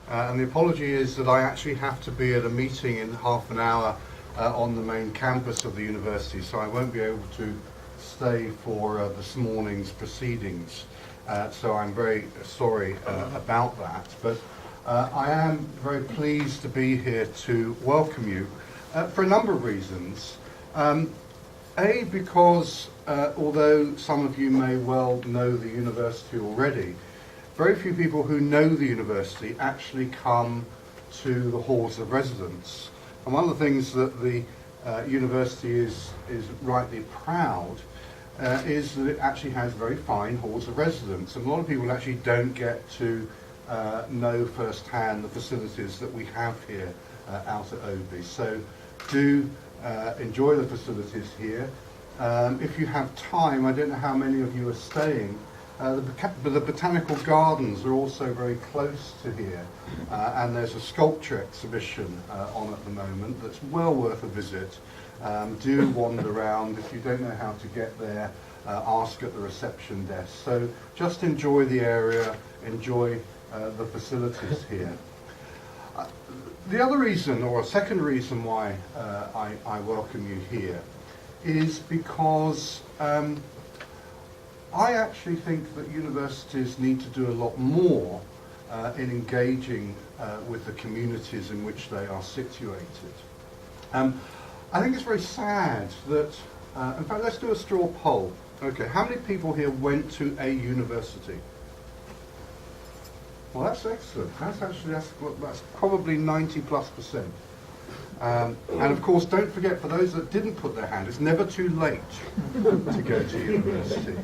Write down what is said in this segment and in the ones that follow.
And the apology is that I actually have to be at a meeting in half an hour on the main campus of the university, so I won't be able to stay for this morning's proceedings. So I'm very sorry about that. But I am very pleased to be here to welcome you for a number of reasons. A, because although some of you may well know the university already, very few people who know the university actually come to the halls of residence. And one of the things that the university is rightly proud is that it actually has very fine halls of residence. And a lot of people actually don't get to know firsthand the facilities that we have here out at Oadby. So do enjoy the facilities here. If you have time, I don't know how many of you are staying, but the botanical gardens are also very close to here, and there's a sculpture exhibition on at the moment that's well worth a visit. Do wander around. If you don't know how to get there, ask at the reception desk. So just enjoy the area, enjoy the facilities here. The other reason, or a second reason why I welcome you here, is because I actually think that universities need to do a lot more in engaging with the communities in which they are situated. I think it's very sad that, in fact, let's do a straw poll. Okay, how many people here went to a university? Well, that's excellent. That's probably 90+%. And of course, don't forget, for those that didn't put their hand, it's never too late to go to university.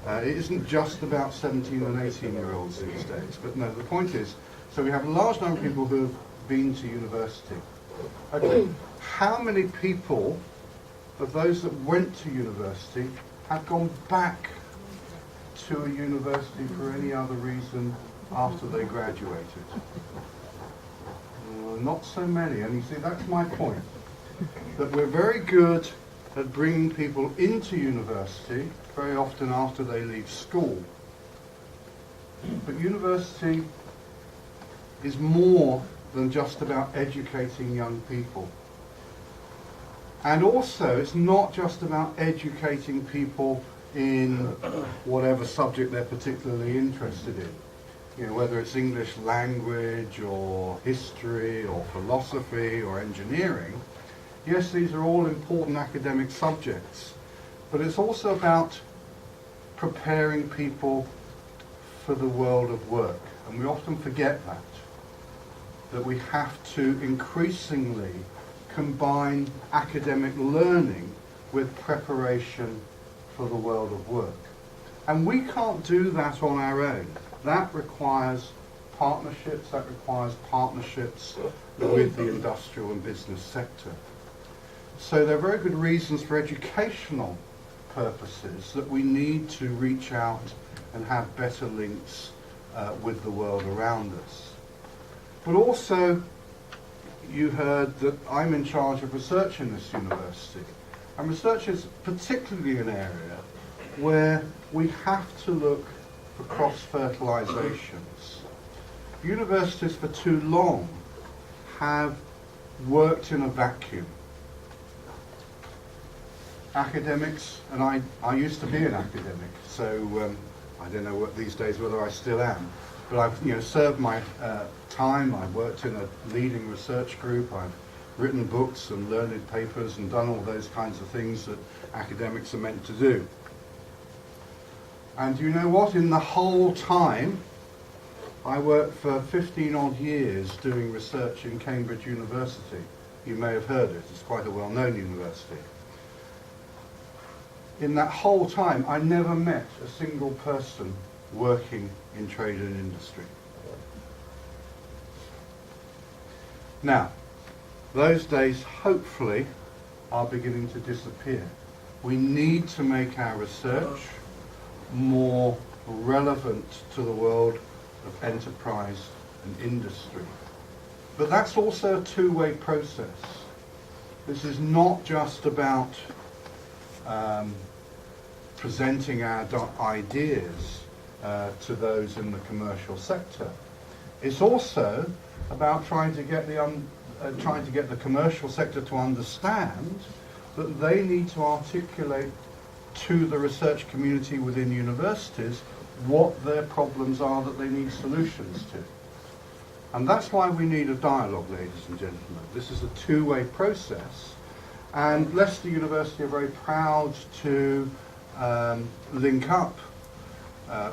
It isn't just about 17 and 18-year-olds these days. But no, the point is, so we have a large number of people who have been to university. Okay, how many people of those that went to university have gone back to a university for any other reason after they graduated? Not so many, and you see, that's my point. That we're very good at bringing people into university very often after they leave school. But university is more than just about educating young people. And also, it's not just about educating people in whatever subject they're particularly interested in. You know, whether it's English language or history or philosophy or engineering. Yes, these are all important academic subjects, but it's also about preparing people for the world of work. And we often forget that we have to increasingly combine academic learning with preparation for the world of work. And we can't do that on our own. That requires partnerships, with the industrial and business sector. So there are very good reasons for educational purposes that we need to reach out and have better links with the world around us. But also, you heard that I'm in charge of research in this university. And research is particularly an area where we have to look for cross-fertilizations. Universities for too long have worked in a vacuum. Academics, and I used to be an academic, so I don't know what these days whether I still am, but I've served my time. I've worked in a leading research group. I've written books and learned papers and done all those kinds of things that academics are meant to do. And you know what? In the whole time, I worked for 15 odd years doing research in Cambridge University. You may have heard it. It's quite a well-known university. In that whole time, I never met a single person working in trade and industry. Now, those days, hopefully, are beginning to disappear. We need to make our research more relevant to the world of enterprise and industry. But that's also a two-way process. This is not just about presenting our ideas to those in the commercial sector. It's also about trying to get the commercial sector to understand that they need to articulate to the research community within universities what their problems are that they need solutions to. And that's why we need a dialogue, ladies and gentlemen. This is a two-way process. And Leicester University are very proud to link up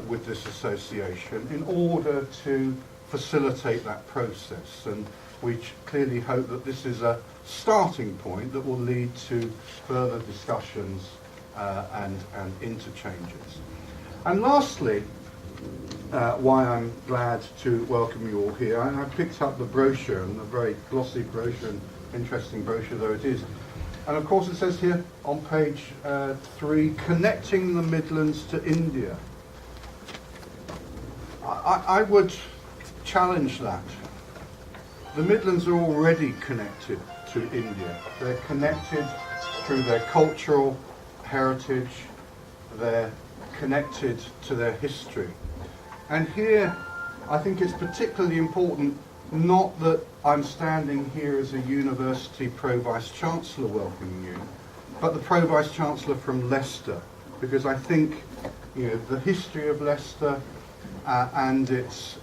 with this association in order to facilitate that process. And we clearly hope that this is a starting point that will lead to further discussions and interchanges. And lastly, why I'm glad to welcome you all here, I picked up the brochure, and a very glossy brochure and interesting brochure though it is. And of course it says here on page 3, connecting the Midlands to India. I would challenge that. The Midlands are already connected to India. They're connected through their cultural heritage, they're connected to their history. And here I think it's particularly important, not that I'm standing here as a university Pro-Vice-Chancellor welcoming you, but the Pro-Vice-Chancellor from Leicester, because I think the history of Leicester and its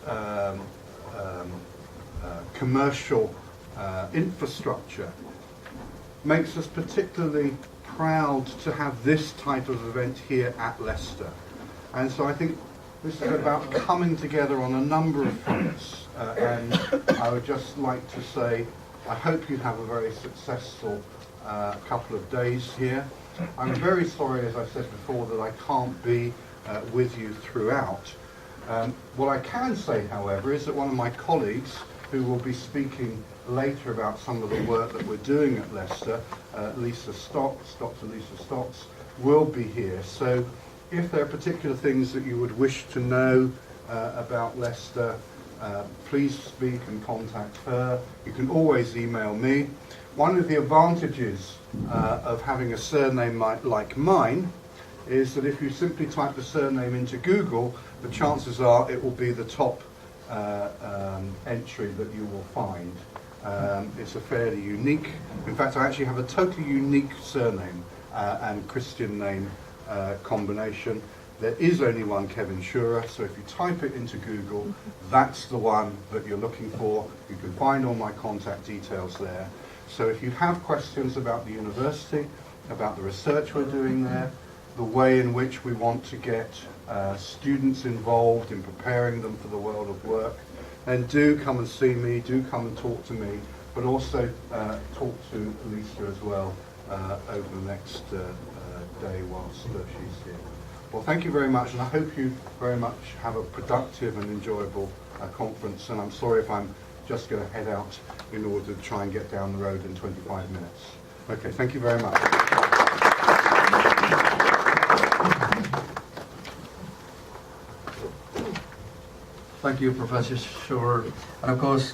commercial infrastructure makes us particularly proud to have this type of event here at Leicester. And so I think this is about coming together on a number of fronts, and I would just like to say I hope you have a very successful couple of days here. I'm very sorry, as I said before, that I can't be with you throughout. What I can say, however, is that one of my colleagues, who will be speaking later about some of the work that we're doing at Leicester, Lisa Stocks, Dr. Lisa Stocks, will be here. So if there are particular things that you would wish to know about Leicester, please speak and contact her. You can always email me. One of the advantages of having a surname like mine is that if you simply type the surname into Google, the chances are it will be the top entry that you will find. It's a fairly unique, in fact I actually have a totally unique surname and Christian name combination. There is only one Kevin Shurer, so if you type it into Google, that's the one that you're looking for. You can find all my contact details there. So if you have questions about the university, about the research we're doing there, the way in which we want to get students involved in preparing them for the world of work, then do come and see me, do come and talk to me, but also talk to Lisa as well over the next day whilst she's here. Well, thank you very much, and I hope you very much have a productive and enjoyable conference, and I'm sorry if I'm just going to head out in order to try and get down the road in 25 minutes. Okay, thank you very much. Thank you, Professor Shurer. And of course,